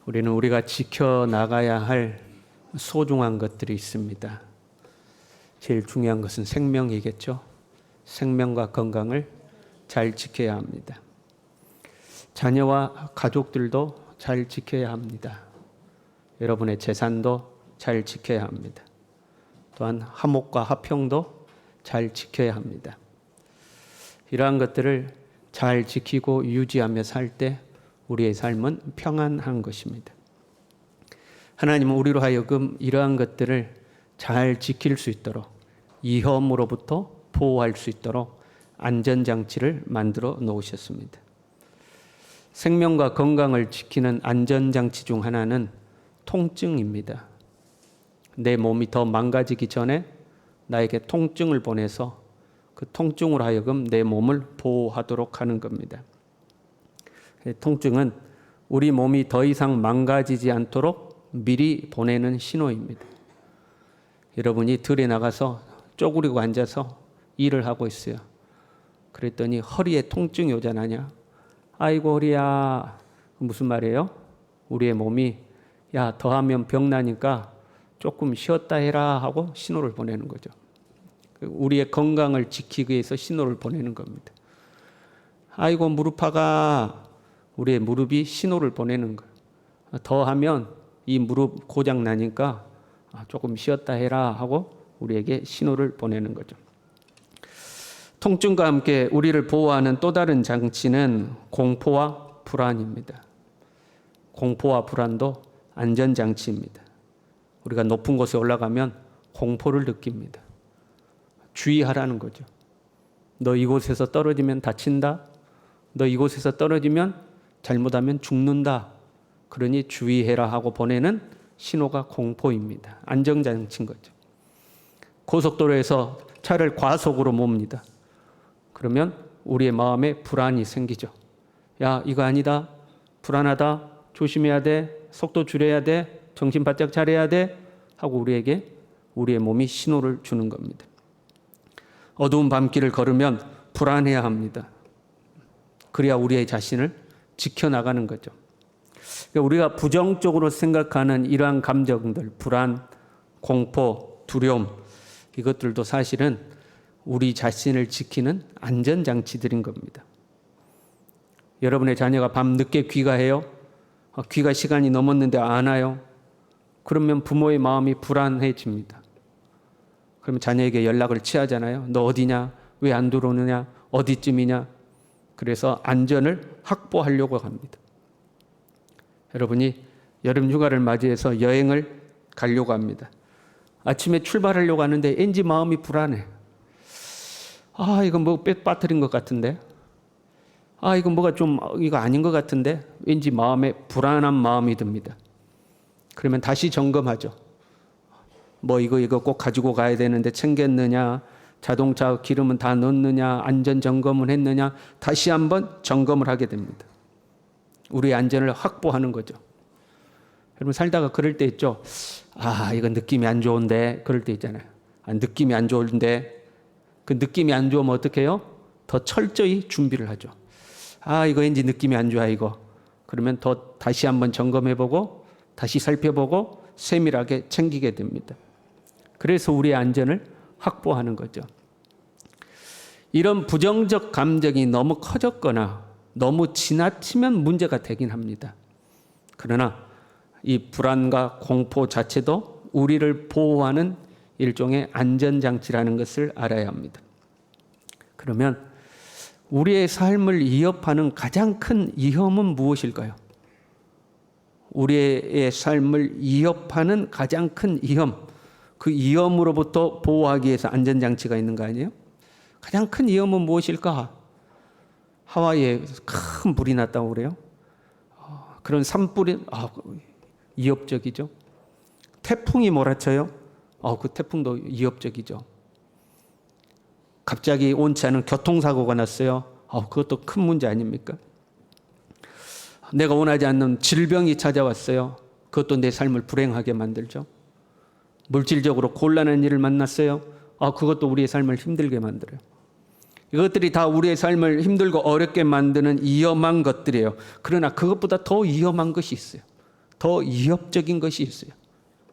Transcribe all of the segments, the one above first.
우리는 우리가 지켜나가야 할 소중한 것들이 있습니다. 제일 중요한 것은 생명이겠죠. 생명과 건강을 잘 지켜야 합니다. 자녀와 가족들도 잘 지켜야 합니다. 여러분의 재산도 잘 지켜야 합니다. 또한 화목과 화평도 잘 지켜야 합니다. 이러한 것들을 잘 지키고 유지하며 살 때 우리의 삶은 평안한 것입니다. 하나님은 우리로 하여금 이러한 것들을 잘 지킬 수 있도록, 위험으로부터 보호할 수 있도록 안전장치를 만들어 놓으셨습니다. 생명과 건강을 지키는 안전장치 중 하나는 통증입니다. 내 몸이 더 망가지기 전에 나에게 통증을 보내서 그 통증으로 하여금 내 몸을 보호하도록 하는 겁니다. 통증은 우리 몸이 더 이상 망가지지 않도록 미리 보내는 신호입니다. 여러분이 들에 나가서 쪼그리고 앉아서 일을 하고 있어요. 그랬더니 허리에 통증이 오잖아요. 아이고 허리야. 무슨 말이에요? 우리의 몸이 야 더하면 병나니까 조금 쉬었다 해라 하고 신호를 보내는 거죠. 우리의 건강을 지키기 위해서 신호를 보내는 겁니다. 아이고 무릎 아가. 우리의 무릎이 신호를 보내는 거예요. 더하면 이 무릎 고장 나니까 조금 쉬었다 해라 하고 우리에게 신호를 보내는 거죠. 통증과 함께 우리를 보호하는 또 다른 장치는 공포와 불안입니다. 공포와 불안도 안전장치입니다. 우리가 높은 곳에 올라가면 공포를 느낍니다. 주의하라는 거죠. 너 이곳에서 떨어지면 다친다. 너 이곳에서 떨어지면 잘못하면 죽는다. 그러니 주의해라 하고 보내는 신호가 공포입니다. 안전장치인 거죠. 고속도로에서 차를 과속으로 몹니다. 그러면 우리의 마음에 불안이 생기죠. 야 이거 아니다. 불안하다. 조심해야 돼. 속도 줄여야 돼. 정신 바짝 차려야 돼. 하고 우리에게 우리의 몸이 신호를 주는 겁니다. 어두운 밤길을 걸으면 불안해야 합니다. 그래야 우리의 자신을 지켜나가는 거죠. 우리가 부정적으로 생각하는 이러한 감정들, 불안, 공포, 두려움, 이것들도 사실은 우리 자신을 지키는 안전장치들인 겁니다. 여러분의 자녀가 밤 늦게 귀가해요? 귀가 시간이 넘었는데 안 와요? 그러면 부모의 마음이 불안해집니다. 그러면 자녀에게 연락을 취하잖아요. 너 어디냐? 왜 안 들어오느냐? 어디쯤이냐? 그래서 안전을 확보하려고 합니다. 여러분이 여름 휴가를 맞이해서 여행을 가려고 합니다. 아침에 출발하려고 하는데 왠지 마음이 불안해. 이거 뭐 빠뜨린 것 같은데. 이거 뭐가 좀 이거 아닌 것 같은데. 왠지 마음에 불안한 마음이 듭니다. 그러면 다시 점검하죠. 뭐 이거 꼭 가지고 가야 되는데 챙겼느냐. 자동차 기름은 다 넣었느냐, 안전 점검을 했느냐, 다시 한번 점검을 하게 됩니다. 우리의 안전을 확보하는 거죠. 여러분 살다가 그럴 때 있죠. 이거 느낌이 안 좋은데, 그럴 때 있잖아요. 느낌이 안 좋은데, 그 느낌이 안 좋으면 어떻게 해요? 더 철저히 준비를 하죠. 이거 왠지 느낌이 안 좋아 이거. 그러면 더 다시 한번 점검해보고, 다시 살펴보고 세밀하게 챙기게 됩니다. 그래서 우리의 안전을 확보하는 거죠. 이런 부정적 감정이 너무 커졌거나 너무 지나치면 문제가 되긴 합니다. 그러나 이 불안과 공포 자체도 우리를 보호하는 일종의 안전장치라는 것을 알아야 합니다. 그러면 우리의 삶을 위협하는 가장 큰 위험은 무엇일까요? 우리의 삶을 위협하는 가장 큰 위험, 그 위험으로부터 보호하기 위해서 안전장치가 있는 거 아니에요? 가장 큰 위험은 무엇일까? 하와이에 큰 불이 났다고 그래요. 그런 산불이 위협적이죠. 태풍이 몰아쳐요. 그 태풍도 위협적이죠. 갑자기 원치 않은 교통사고가 났어요. 그것도 큰 문제 아닙니까? 내가 원하지 않는 질병이 찾아왔어요. 그것도 내 삶을 불행하게 만들죠. 물질적으로 곤란한 일을 만났어요. 그것도 우리의 삶을 힘들게 만들어요. 이것들이 다 우리의 삶을 힘들고 어렵게 만드는 위험한 것들이에요. 그러나 그것보다 더 위험한 것이 있어요. 더 위협적인 것이 있어요.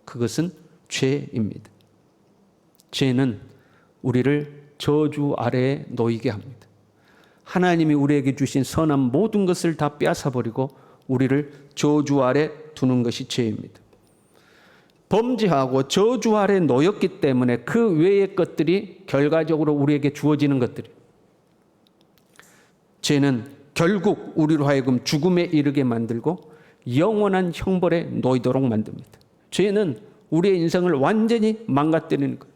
그것은 죄입니다. 죄는 우리를 저주 아래에 놓이게 합니다. 하나님이 우리에게 주신 선한 모든 것을 다 빼앗아버리고 우리를 저주 아래 두는 것이 죄입니다. 범죄하고 저주 아래 놓였기 때문에 그 외의 것들이 결과적으로 우리에게 주어지는 것들이에요. 죄는 결국 우리로 하여금 죽음에 이르게 만들고 영원한 형벌에 놓이도록 만듭니다. 죄는 우리의 인생을 완전히 망가뜨리는 거예요.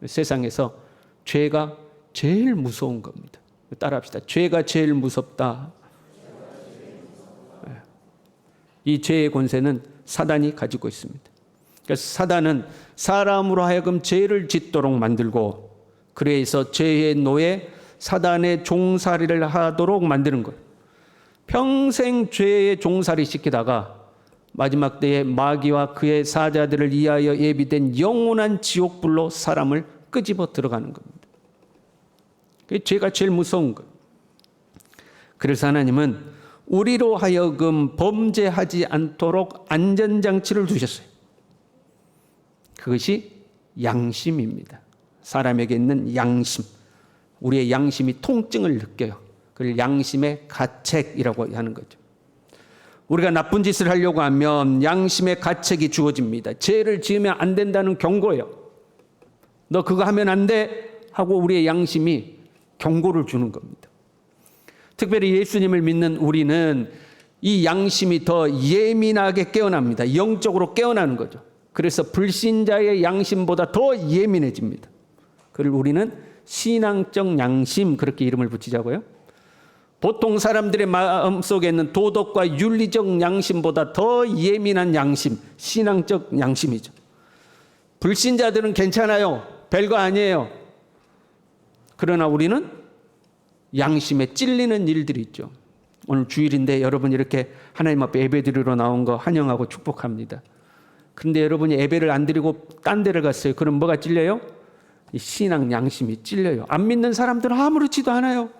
세상에서 죄가 제일 무서운 겁니다. 따라합시다. 죄가 제일 무섭다. 이 죄의 권세는 사단이 가지고 있습니다. 그래서 사단은 사람으로 하여금 죄를 짓도록 만들고 그래서 죄의 노예 사단의 종살이를 하도록 만드는 거예요. 평생 죄의 종살이 시키다가 마지막 때에 마귀와 그의 사자들을 위하여 예비된 영원한 지옥불로 사람을 끄집어 들어가는 겁니다. 그게 죄가 제일 무서운 거예요. 그래서 하나님은 우리로 하여금 범죄하지 않도록 안전장치를 두셨어요. 그것이 양심입니다. 사람에게 있는 양심. 우리의 양심이 통증을 느껴요. 그걸 양심의 가책이라고 하는 거죠. 우리가 나쁜 짓을 하려고 하면 양심의 가책이 주어집니다. 죄를 지으면 안 된다는 경고예요. 너 그거 하면 안 돼 하고 우리의 양심이 경고를 주는 겁니다. 특별히 예수님을 믿는 우리는 이 양심이 더 예민하게 깨어납니다. 영적으로 깨어나는 거죠. 그래서 불신자의 양심보다 더 예민해집니다. 그걸 우리는 신앙적 양심 그렇게 이름을 붙이자고요. 보통 사람들의 마음속에 있는 도덕과 윤리적 양심보다 더 예민한 양심, 신앙적 양심이죠. 불신자들은 괜찮아요. 별거 아니에요. 그러나 우리는 양심에 찔리는 일들이 있죠. 오늘 주일인데 여러분 이렇게 하나님 앞에 예배 드리러 나온 거 환영하고 축복합니다. 그런데 여러분이 예배를 안 드리고 딴 데를 갔어요. 그럼 뭐가 찔려요? 이 신앙 양심이 찔려요. 안 믿는 사람들은 아무렇지도 않아요.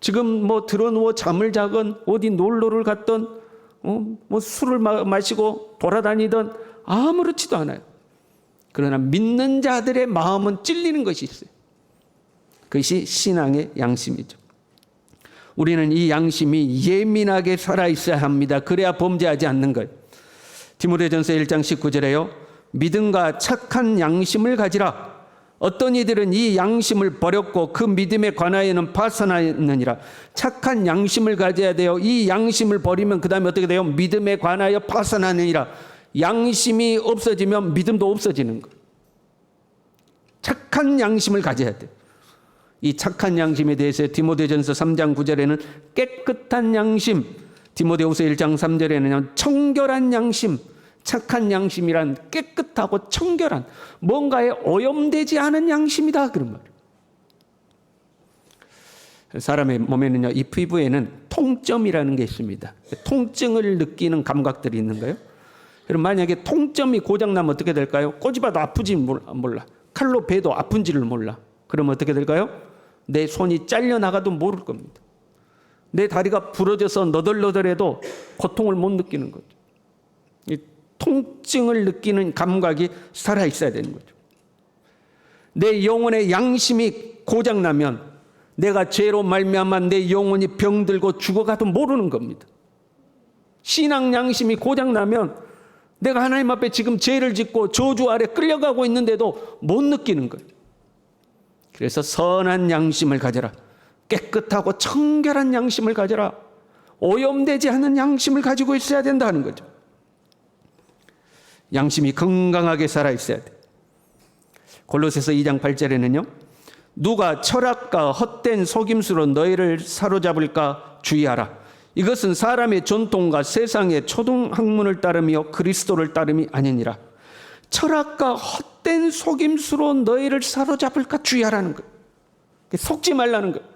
지금 뭐 들어누워 잠을 자건 어디 놀러를 갔던 뭐 술을 마시고 돌아다니던 아무렇지도 않아요. 그러나 믿는 자들의 마음은 찔리는 것이 있어요. 그것이 신앙의 양심이죠. 우리는 이 양심이 예민하게 살아있어야 합니다. 그래야 범죄하지 않는 거예요. 디모데전서 1장 19절에요. 믿음과 착한 양심을 가지라. 어떤 이들은 이 양심을 버렸고 그 믿음에 관하여는 파산하였느니라. 착한 양심을 가져야 돼요. 이 양심을 버리면 그 다음에 어떻게 돼요? 믿음에 관하여 파산하느니라. 양심이 없어지면 믿음도 없어지는 거예요. 착한 양심을 가져야 돼요. 이 착한 양심에 대해서 디모데전서 3장 9절에는 깨끗한 양심, 디모데후서 1장 3절에는 청결한 양심, 착한 양심이란 깨끗하고 청결한 뭔가에 오염되지 않은 양심이다 그런 말이에요. 사람의 몸에는요, 이 피부에는 통점이라는 게 있습니다. 통증을 느끼는 감각들이 있는 거예요. 그럼 만약에 통점이 고장나면 어떻게 될까요? 꼬집어도 아프지 몰라. 칼로 베도 아픈지를 몰라. 그러면 어떻게 될까요? 내 손이 잘려나가도 모를 겁니다. 내 다리가 부러져서 너덜너덜해도 고통을 못 느끼는 거죠. 이 통증을 느끼는 감각이 살아있어야 되는 거죠. 내 영혼의 양심이 고장나면 내가 죄로 말미암아 내 영혼이 병들고 죽어가도 모르는 겁니다. 신앙 양심이 고장나면 내가 하나님 앞에 지금 죄를 짓고 저주 아래 끌려가고 있는데도 못 느끼는 거예요. 그래서 선한 양심을 가져라. 깨끗하고 청결한 양심을 가져라. 오염되지 않은 양심을 가지고 있어야 된다는 거죠. 양심이 건강하게 살아있어야 돼. 골로새서 2장 8절에는요. 누가 철학과 헛된 속임수로 너희를 사로잡을까 주의하라. 이것은 사람의 전통과 세상의 초등학문을 따르며 그리스도를 따름이 아니니라. 철학과 헛된 속임수로 너희를 사로잡을까 주의하라는 거예요. 속지 말라는 거예요.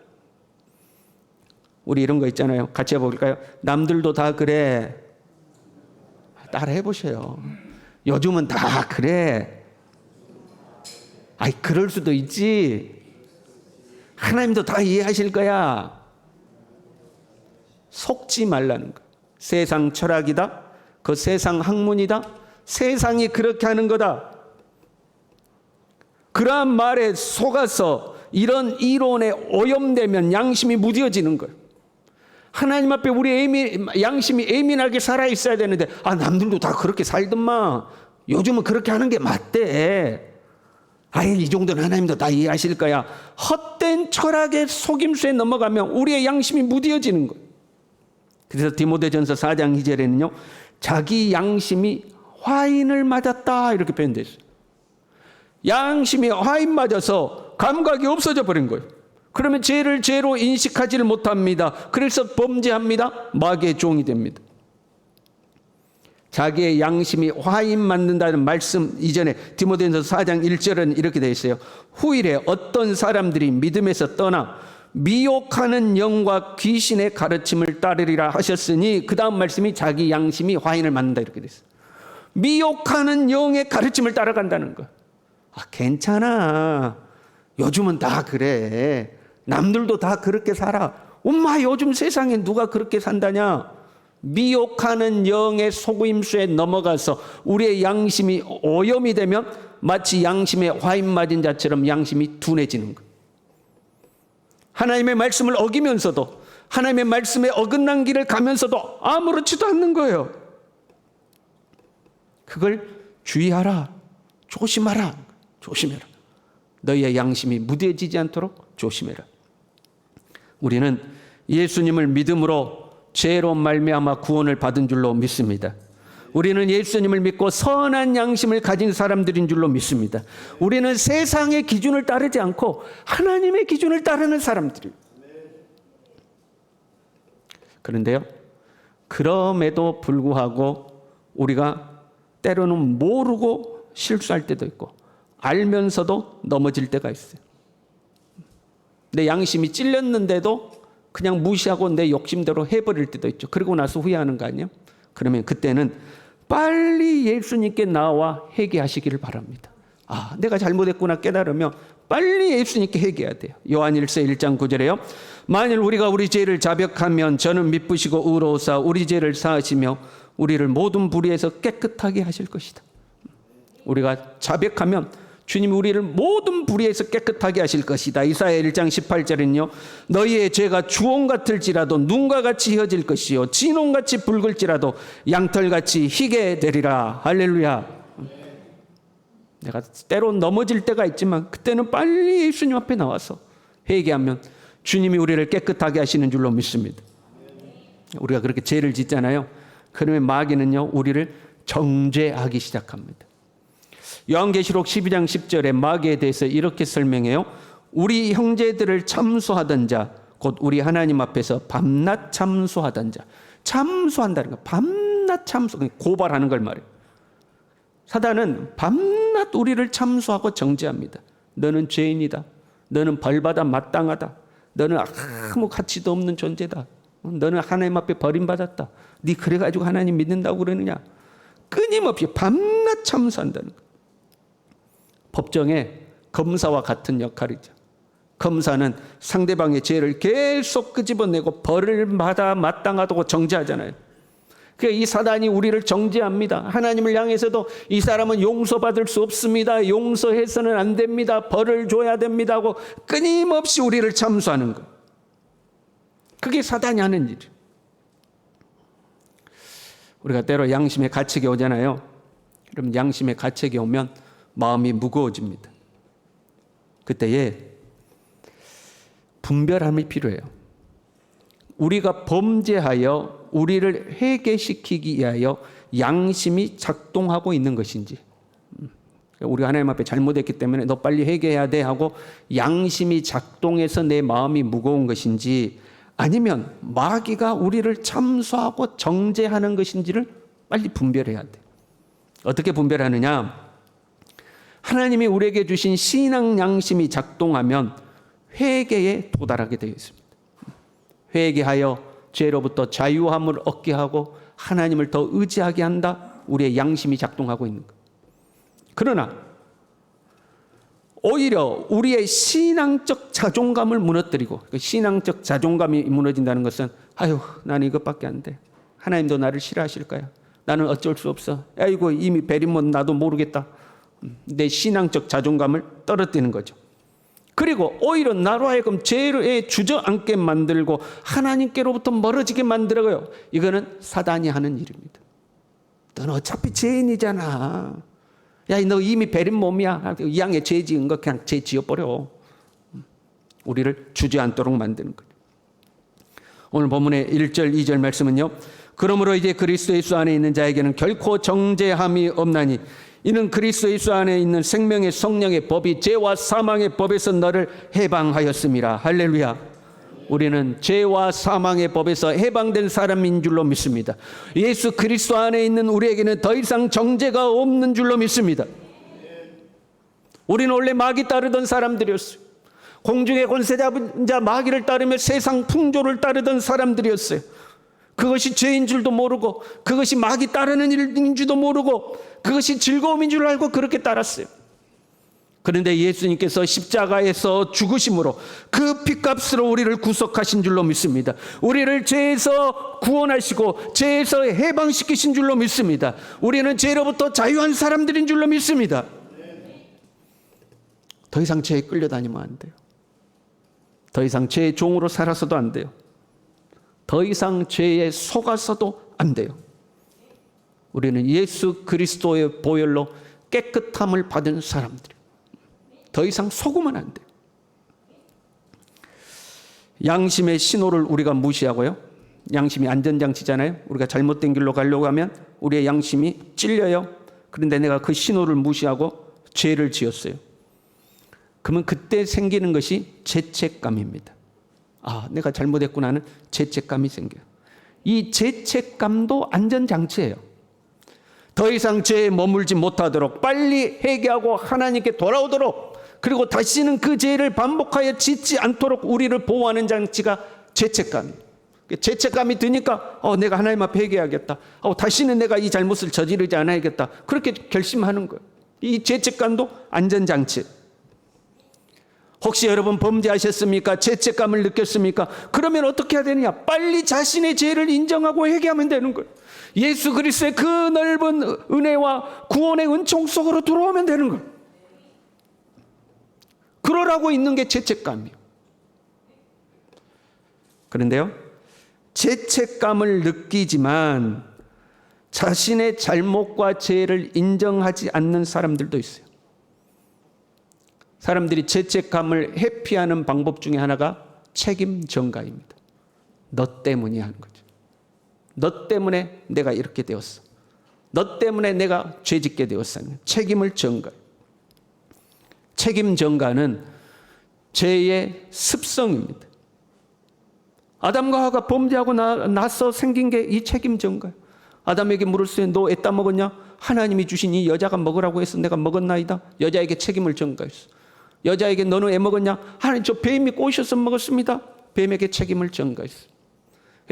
우리 이런 거 있잖아요. 같이 해볼까요? 남들도 다 그래. 따라 해보세요. 요즘은 다 그래. 아이, 그럴 수도 있지. 하나님도 다 이해하실 거야. 속지 말라는 거예요. 세상 철학이다. 그 세상 학문이다. 세상이 그렇게 하는 거다. 그러한 말에 속아서 이런 이론에 오염되면 양심이 무뎌지는 거예요. 하나님 앞에 우리 양심이 예민하게 살아있어야 되는데, 남들도 다 그렇게 살던만. 요즘은 그렇게 하는 게 맞대. 이 정도는 하나님도 다 이해하실 거야. 헛된 철학의 속임수에 넘어가면 우리의 양심이 무뎌지는 거예요. 그래서 디모데전서 4장 2절에는요, 자기 양심이 화인을 맞았다 이렇게 표현되어 있어요. 양심이 화인 맞아서 감각이 없어져 버린 거예요. 그러면 죄를 죄로 인식하지를 못합니다. 그래서 범죄합니다. 마귀의 종이 됩니다. 자기의 양심이 화인 맞는다는 말씀 이전에 디모데전서 4장 1절은 이렇게 되어 있어요. 후일에 어떤 사람들이 믿음에서 떠나 미혹하는 영과 귀신의 가르침을 따르리라 하셨으니, 그 다음 말씀이 자기 양심이 화인을 맞는다 이렇게 되어 있어요. 미혹하는 영의 가르침을 따라간다는 거. 괜찮아. 요즘은 다 그래. 남들도 다 그렇게 살아. 엄마, 요즘 세상에 누가 그렇게 산다냐? 미혹하는 영의 속임수에 넘어가서 우리의 양심이 오염이 되면 마치 양심에 화인 맞은 자처럼 양심이 둔해지는 거예요. 하나님의 말씀을 어기면서도, 하나님의 말씀에 어긋난 길을 가면서도 아무렇지도 않는 거예요. 그걸 주의하라. 조심하라. 조심해라. 너희의 양심이 무뎌지지 않도록 조심해라. 우리는 예수님을 믿음으로 죄로 말미암아 구원을 받은 줄로 믿습니다. 우리는 예수님을 믿고 선한 양심을 가진 사람들인 줄로 믿습니다. 우리는 세상의 기준을 따르지 않고 하나님의 기준을 따르는 사람들이에요. 그런데요, 그럼에도 불구하고 우리가 때로는 모르고 실수할 때도 있고 알면서도 넘어질 때가 있어요. 내 양심이 찔렸는데도 그냥 무시하고 내 욕심대로 해버릴 때도 있죠. 그러고 나서 후회하는 거 아니에요? 그러면 그때는 빨리 예수님께 나와 회개하시기를 바랍니다. 내가 잘못했구나 깨달으면 빨리 예수님께 회개해야 돼요. 요한일서 1장 9절에요. 만일 우리가 우리 죄를 자백하면 저는 미쁘시고 의로우사 우리 죄를 사하시며 우리를 모든 불의에서 깨끗하게 하실 것이다. 우리가 자백하면 주님이 우리를 모든 불의에서 깨끗하게 하실 것이다. 이사야 1장 18절은요. 너희의 죄가 주홍 같을지라도 눈과 같이 휘어질 것이요 진홍같이 붉을지라도 양털같이 희게 되리라. 할렐루야. 내가 때론 넘어질 때가 있지만 그때는 빨리 예수님 앞에 나와서 회개하면 주님이 우리를 깨끗하게 하시는 줄로 믿습니다. 우리가 그렇게 죄를 짓잖아요. 그러면 마귀는요 우리를 정죄하기 시작합니다. 요한계시록 12장 10절에 마귀에 대해서 이렇게 설명해요. 우리 형제들을 참소하던 자, 곧 우리 하나님 앞에서 밤낮 참소하던 자. 참소한다는 거, 밤낮 참소, 고발하는 걸 말해요. 사단은 밤낮 우리를 참소하고 정죄합니다. 너는 죄인이다. 너는 벌받아 마땅하다. 너는 아무 가치도 없는 존재다. 너는 하나님 앞에 버림받았다. 네 그래가지고 하나님 믿는다고 그러느냐. 끊임없이 밤낮 참소한다는 거. 법정에 검사와 같은 역할이죠. 검사는 상대방의 죄를 계속 끄집어내고 벌을 받아 마땅하다고 정죄하잖아요. 그러니까 이 사단이 우리를 정죄합니다. 하나님을 향해서도 이 사람은 용서받을 수 없습니다. 용서해서는 안 됩니다. 벌을 줘야 됩니다 하고 끊임없이 우리를 참수하는 거. 그게 사단이 하는 일이에요. 우리가 때로 양심의 가책이 오잖아요. 그럼 양심의 가책이 오면 마음이 무거워집니다. 그때에 분별함이 필요해요. 우리가 범죄하여 우리를 회개시키기 위하여 양심이 작동하고 있는 것인지, 우리가 하나님 앞에 잘못했기 때문에 너 빨리 회개해야 돼 하고 양심이 작동해서 내 마음이 무거운 것인지, 아니면 마귀가 우리를 참소하고 정죄하는 것인지를 빨리 분별해야 돼. 어떻게 분별하느냐? 하나님이 우리에게 주신 신앙 양심이 작동하면 회개에 도달하게 되어 있습니다. 회개하여 죄로부터 자유함을 얻게 하고 하나님을 더 의지하게 한다. 우리의 양심이 작동하고 있는 것. 그러나 오히려 우리의 신앙적 자존감을 무너뜨리고, 신앙적 자존감이 무너진다는 것은 나는 이것밖에 안 돼. 하나님도 나를 싫어하실 거야. 나는 어쩔 수 없어. 아이고 이미 베리면 나도 모르겠다. 내 신앙적 자존감을 떨어뜨리는 거죠. 그리고 오히려 나로 하여금 죄에 주저앉게 만들고 하나님께로부터 멀어지게 만들어요. 이거는 사단이 하는 일입니다. 너는 어차피 죄인이잖아. 야, 너 이미 베린 몸이야. 이 양에 죄 지은 거 그냥 죄 지어버려. 우리를 주저앉도록 만드는 거예요. 오늘 본문의 1절, 2절 말씀은요. 그러므로 이제 그리스도 예수 안에 있는 자에게는 결코 정죄함이 없나니 이는 그리스도 예수 안에 있는 생명의 성령의 법이 죄와 사망의 법에서 너를 해방하였음이라. 할렐루야. 우리는 죄와 사망의 법에서 해방된 사람인 줄로 믿습니다. 예수 그리스도 안에 있는 우리에게는 더 이상 정죄가 없는 줄로 믿습니다. 우리는 원래 마귀 따르던 사람들이었어요. 공중의 권세 잡은 자 마귀를 따르며 세상 풍조를 따르던 사람들이었어요. 그것이 죄인 줄도 모르고 그것이 마귀 따르는 일인 줄도 모르고 그것이 즐거움인 줄 알고 그렇게 따랐어요. 그런데 예수님께서 십자가에서 죽으심으로 그 핏값으로 우리를 구속하신 줄로 믿습니다. 우리를 죄에서 구원하시고 죄에서 해방시키신 줄로 믿습니다. 우리는 죄로부터 자유한 사람들인 줄로 믿습니다. 더 이상 죄에 끌려다니면 안 돼요. 더 이상 죄의 종으로 살아서도 안 돼요. 더 이상 죄에 속아서도 안 돼요. 우리는 예수 그리스도의 보혈로 깨끗함을 받은 사람들이에요. 더 이상 속으면 안 돼요. 양심의 신호를 우리가 무시하고요. 양심이 안전장치잖아요. 우리가 잘못된 길로 가려고 하면 우리의 양심이 찔려요. 그런데 내가 그 신호를 무시하고 죄를 지었어요. 그러면 그때 생기는 것이 죄책감입니다. 아, 내가 잘못했구나 하는 죄책감이 생겨요. 이 죄책감도 안전장치예요. 더 이상 죄에 머물지 못하도록 빨리 회개하고 하나님께 돌아오도록 그리고 다시는 그 죄를 반복하여 짓지 않도록 우리를 보호하는 장치가 죄책감이에요. 죄책감이 드니까 내가 하나님 앞에 회개하겠다. 다시는 내가 이 잘못을 저지르지 않아야겠다. 그렇게 결심하는 거예요. 이 죄책감도 안전장치. 혹시 여러분 범죄하셨습니까? 죄책감을 느꼈습니까? 그러면 어떻게 해야 되느냐? 빨리 자신의 죄를 인정하고 회개하면 되는 거예요. 예수 그리스도의 그 넓은 은혜와 구원의 은총 속으로 들어오면 되는 거예요. 그러라고 있는 게 죄책감이에요. 그런데요, 죄책감을 느끼지만 자신의 잘못과 죄를 인정하지 않는 사람들도 있어요. 사람들이 죄책감을 회피하는 방법 중에 하나가 책임 전가입니다. 너 때문이 하는 거죠. 너 때문에 내가 이렇게 되었어. 너 때문에 내가 죄짓게 되었어. 책임을 전가해요. 책임 전가는 죄의 습성입니다. 아담과 하와가 범죄하고 나서 생긴 게 이 책임 전가예요. 아담에게 물었어요. 너 애따 먹었냐? 하나님이 주신 이 여자가 먹으라고 해서 내가 먹었나이다. 여자에게 책임을 전가했어. 여자에게 너는 애 먹었냐? 하나님 저 뱀이 꼬셔서 먹었습니다. 뱀에게 책임을 전가했어.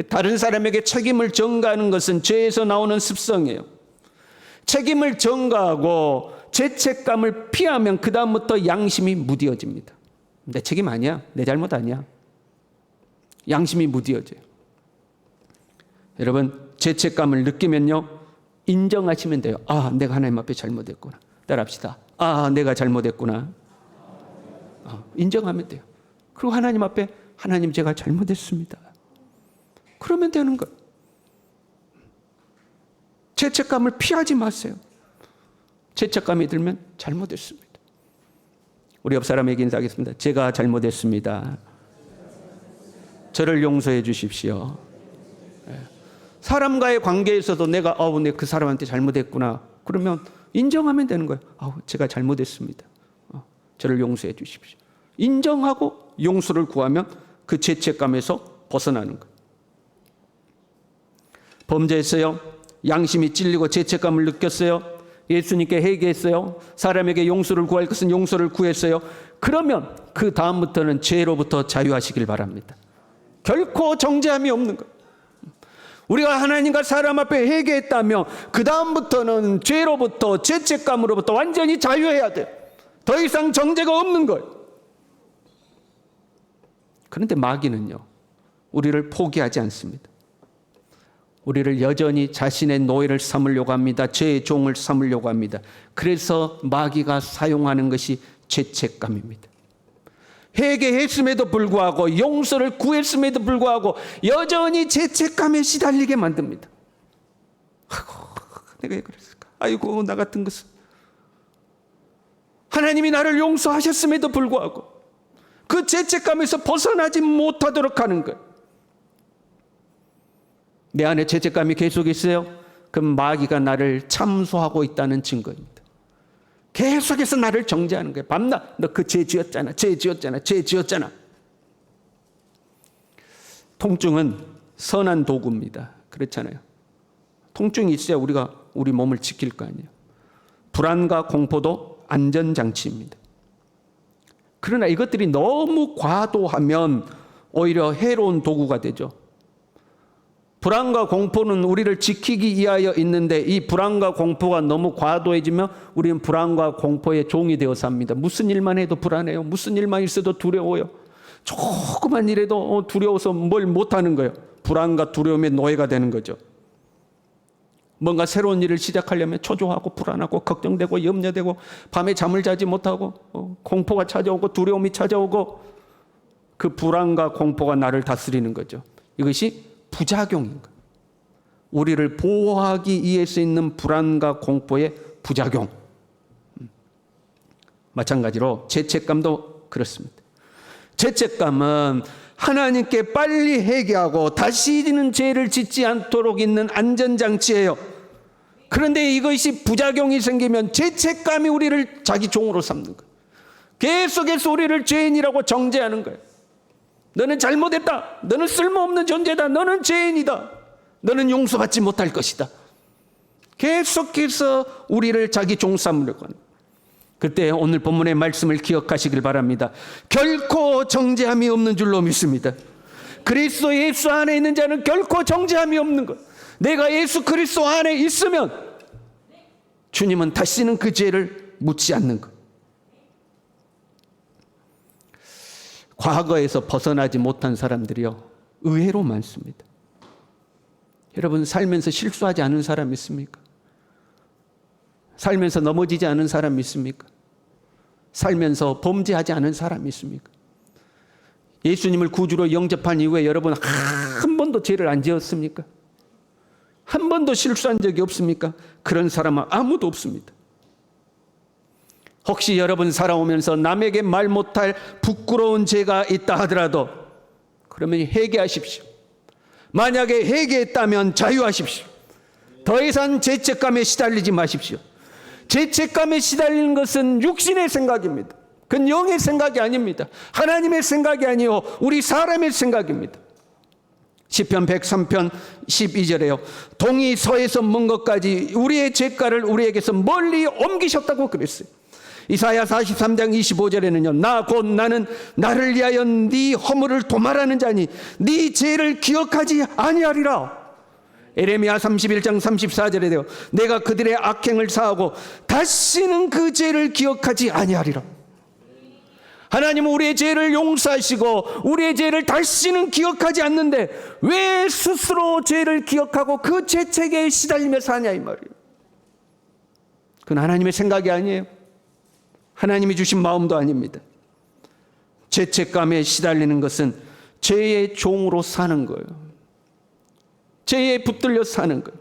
다른 사람에게 책임을 전가하는 것은 죄에서 나오는 습성이에요. 책임을 전가하고 죄책감을 피하면 그 다음부터 양심이 무뎌집니다. 내 책임 아니야. 내 잘못 아니야. 양심이 무뎌져요. 여러분 죄책감을 느끼면요 인정하시면 돼요. 아, 내가 하나님 앞에 잘못했구나. 따라합시다. 아, 내가 잘못했구나. 인정하면 돼요. 그리고 하나님 앞에 하나님 제가 잘못했습니다. 그러면 되는 거예요. 죄책감을 피하지 마세요. 죄책감이 들면 잘못했습니다. 우리 옆 사람에게 인사하겠습니다. 제가 잘못했습니다. 저를 용서해 주십시오. 사람과의 관계에서도 내가 그 사람한테 잘못했구나. 그러면 인정하면 되는 거예요. 제가 잘못했습니다. 저를 용서해 주십시오. 인정하고 용서를 구하면 그 죄책감에서 벗어나는 거예요. 범죄했어요. 양심이 찔리고 죄책감을 느꼈어요. 예수님께 회개했어요. 사람에게 용서를 구할 것은 용서를 구했어요. 그러면 그 다음부터는 죄로부터 자유하시길 바랍니다. 결코 정죄함이 없는 거예요. 우리가 하나님과 사람 앞에 회개했다면 그 다음부터는 죄로부터 죄책감으로부터 완전히 자유해야 돼요. 더 이상 정죄가 없는 거예요. 그런데 마귀는요 우리를 포기하지 않습니다. 우리를 여전히 자신의 노예를 삼으려고 합니다. 죄의 종을 삼으려고 합니다. 그래서 마귀가 사용하는 것이 죄책감입니다. 회개했음에도 불구하고 용서를 구했음에도 불구하고 여전히 죄책감에 시달리게 만듭니다. 아이고, 내가 왜 그랬을까? 아이고, 나 같은 것은. 하나님이 나를 용서하셨음에도 불구하고 그 죄책감에서 벗어나지 못하도록 하는 것. 내 안에 죄책감이 계속 있어요? 그럼 마귀가 나를 참소하고 있다는 증거입니다. 계속해서 나를 정죄하는 거예요. 밤낮 너 그 죄 지었잖아. 죄 지었잖아. 죄 지었잖아. 통증은 선한 도구입니다. 그렇잖아요. 통증이 있어야 우리가 우리 몸을 지킬 거 아니에요. 불안과 공포도 안전장치입니다. 그러나 이것들이 너무 과도하면 오히려 해로운 도구가 되죠. 불안과 공포는 우리를 지키기 위하여 있는데 이 불안과 공포가 너무 과도해지면 우리는 불안과 공포의 종이 되어 삽니다. 무슨 일만 해도 불안해요. 무슨 일만 있어도 두려워요. 조그만 일에도 두려워서 뭘 못하는 거예요. 불안과 두려움의 노예가 되는 거죠. 뭔가 새로운 일을 시작하려면 초조하고 불안하고 걱정되고 염려되고 밤에 잠을 자지 못하고 공포가 찾아오고 두려움이 찾아오고 그 불안과 공포가 나를 다스리는 거죠. 이것이 부작용인 거예요. 우리를 보호하기 위해서 있는 불안과 공포의 부작용. 마찬가지로 죄책감도 그렇습니다. 죄책감은 하나님께 빨리 회개하고 다시는 죄를 짓지 않도록 있는 안전장치예요. 그런데 이것이 부작용이 생기면 죄책감이 우리를 자기 종으로 삼는 거예요. 계속해서 우리를 죄인이라고 정죄하는 거예요. 너는 잘못했다. 너는 쓸모없는 존재다. 너는 죄인이다. 너는 용서받지 못할 것이다. 계속해서 우리를 자기 종 삼으려고 하는. 그때 오늘 본문의 말씀을 기억하시길 바랍니다. 결코 정죄함이 없는 줄로 믿습니다. 그리스도 예수 안에 있는 자는 결코 정죄함이 없는 것. 내가 예수 그리스도 안에 있으면 주님은 다시는 그 죄를 묻지 않는 것. 과거에서 벗어나지 못한 사람들이요, 의외로 많습니다. 여러분, 살면서 실수하지 않은 사람 있습니까? 살면서 넘어지지 않은 사람 있습니까? 살면서 범죄하지 않은 사람 있습니까? 예수님을 구주로 영접한 이후에 여러분 한 번도 죄를 안 지었습니까? 한 번도 실수한 적이 없습니까? 그런 사람은 아무도 없습니다. 혹시 여러분 살아오면서 남에게 말 못할 부끄러운 죄가 있다 하더라도 그러면 회개하십시오. 만약에 회개했다면 자유하십시오. 더 이상 죄책감에 시달리지 마십시오. 죄책감에 시달리는 것은 육신의 생각입니다. 그건 영의 생각이 아닙니다. 하나님의 생각이 아니요 우리 사람의 생각입니다. 시편 103편 12절에요. 동이 서에서 먼 것까지 우리의 죄가를 우리에게서 멀리 옮기셨다고 그랬어요. 이사야 43장 25절에는요. 나 곧 나는 나를 위하여 네 허물을 도말하는 자니 네 죄를 기억하지 아니하리라. 에레미야 31장 34절에요. 내가 그들의 악행을 사하고 다시는 그 죄를 기억하지 아니하리라. 하나님은 우리의 죄를 용서하시고 우리의 죄를 다시는 기억하지 않는데 왜 스스로 죄를 기억하고 그 죄책에 시달리며 사냐 이 말이에요. 그건 하나님의 생각이 아니에요. 하나님이 주신 마음도 아닙니다. 죄책감에 시달리는 것은 죄의 종으로 사는 거예요. 죄에 붙들려 사는 거예요.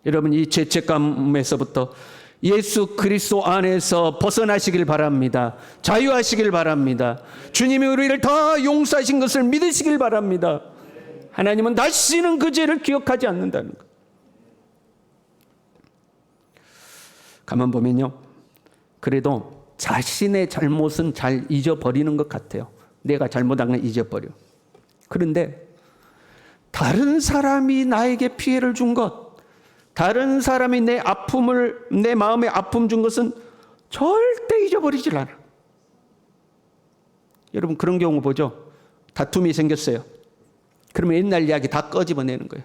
여러분, 이 죄책감에서부터 예수 그리스도 안에서 벗어나시길 바랍니다. 자유하시길 바랍니다. 주님이 우리를 다 용서하신 것을 믿으시길 바랍니다. 하나님은 다시는 그 죄를 기억하지 않는다는 것. 가만 보면요, 그래도 자신의 잘못은 잘 잊어버리는 것 같아요. 내가 잘못한 건 잊어버려. 그런데 다른 사람이 나에게 피해를 준 것, 다른 사람이 내 아픔을, 내 마음에 아픔 준 것은 절대 잊어버리질 않아. 여러분, 그런 경우 보죠. 다툼이 생겼어요. 그러면 옛날 이야기 다 꺼집어내는 거예요.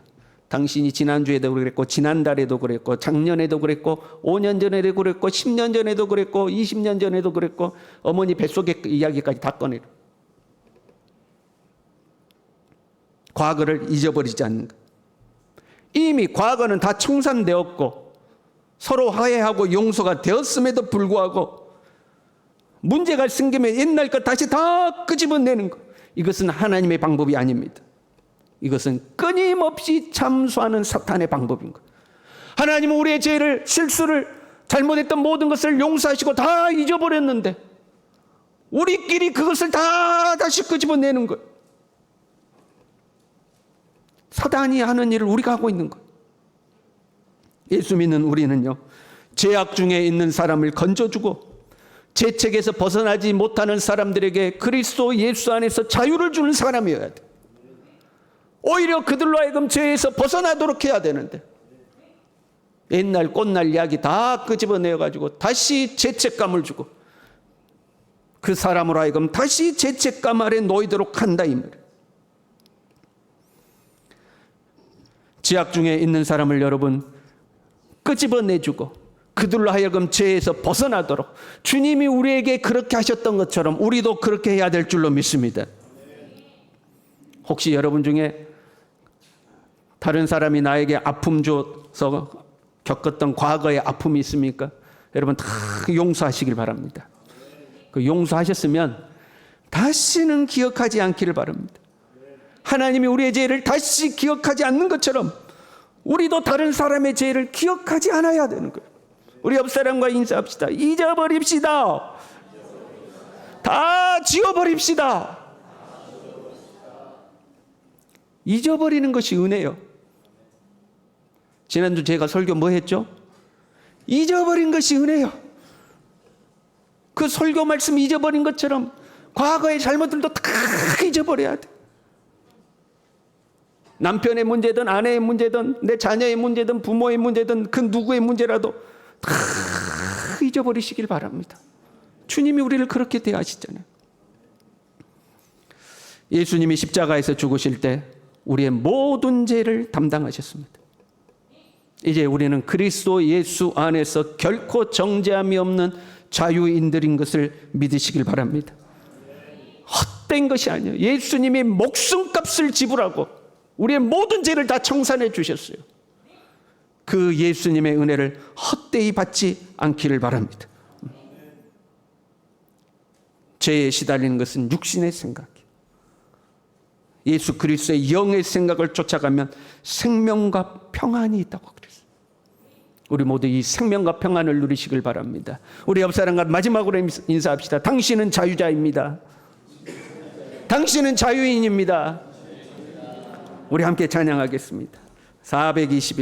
당신이 지난주에도 그랬고 지난달에도 그랬고 작년에도 그랬고 5년 전에도 그랬고 10년 전에도 그랬고 20년 전에도 그랬고 어머니 뱃속의 이야기까지 다 꺼내요. 과거를 잊어버리지 않는 것. 이미 과거는 다 청산되었고 서로 화해하고 용서가 되었음에도 불구하고 문제가 생기면 옛날 것 다시 다 끄집어내는 것, 이것은 하나님의 방법이 아닙니다. 이것은 끊임없이 참수하는 사탄의 방법인 것. 하나님은 우리의 죄를, 실수를, 잘못했던 모든 것을 용서하시고 다 잊어버렸는데 우리끼리 그것을 다 다시 끄집어내는 것. 사단이 하는 일을 우리가 하고 있는 것. 예수 믿는 우리는요, 죄악 중에 있는 사람을 건져주고 죄책에서 벗어나지 못하는 사람들에게 그리스도 예수 안에서 자유를 주는 사람이어야 돼. 오히려 그들로 하여금 죄에서 벗어나도록 해야 되는데 옛날 꽃날 이야기 다 끄집어내가지고 다시 죄책감을 주고 그 사람으로 하여금 다시 죄책감 아래 놓이도록 한다 이 말이에요. 죄악 중에 있는 사람을 여러분 끄집어내주고 그들로 하여금 죄에서 벗어나도록 주님이 우리에게 그렇게 하셨던 것처럼 우리도 그렇게 해야 될 줄로 믿습니다. 혹시 여러분 중에 다른 사람이 나에게 아픔 줘서 겪었던 과거의 아픔이 있습니까? 여러분 다 용서하시길 바랍니다. 그 용서하셨으면 다시는 기억하지 않기를 바랍니다. 하나님이 우리의 죄를 다시 기억하지 않는 것처럼 우리도 다른 사람의 죄를 기억하지 않아야 되는 거예요. 우리 옆 사람과 인사합시다. 잊어버립시다. 다 지워버립시다. 잊어버리는 것이 은혜요. 지난주 제가 설교 뭐 했죠? 잊어버린 것이 은혜요. 그 설교 말씀 잊어버린 것처럼 과거의 잘못들도 다 잊어버려야 돼. 남편의 문제든 아내의 문제든 내 자녀의 문제든 부모의 문제든 그 누구의 문제라도 다 잊어버리시길 바랍니다. 주님이 우리를 그렇게 대하시잖아요. 예수님이 십자가에서 죽으실 때 우리의 모든 죄를 담당하셨습니다. 이제 우리는 그리스도 예수 안에서 결코 정죄함이 없는 자유인들인 것을 믿으시길 바랍니다. 헛된 것이 아니에요. 예수님이 목숨값을 지불하고 우리의 모든 죄를 다 청산해 주셨어요. 그 예수님의 은혜를 헛되이 받지 않기를 바랍니다. 죄에 시달리는 것은 육신의 생각이에요. 예수 그리스도의 영의 생각을 쫓아가면 생명과 평안이 있다고 그랬어요. 우리 모두 이 생명과 평안을 누리시길 바랍니다. 우리 옆 사람과 마지막으로 인사합시다. 당신은 자유자입니다. 당신은 자유인입니다. 우리 함께 찬양하겠습니다. 421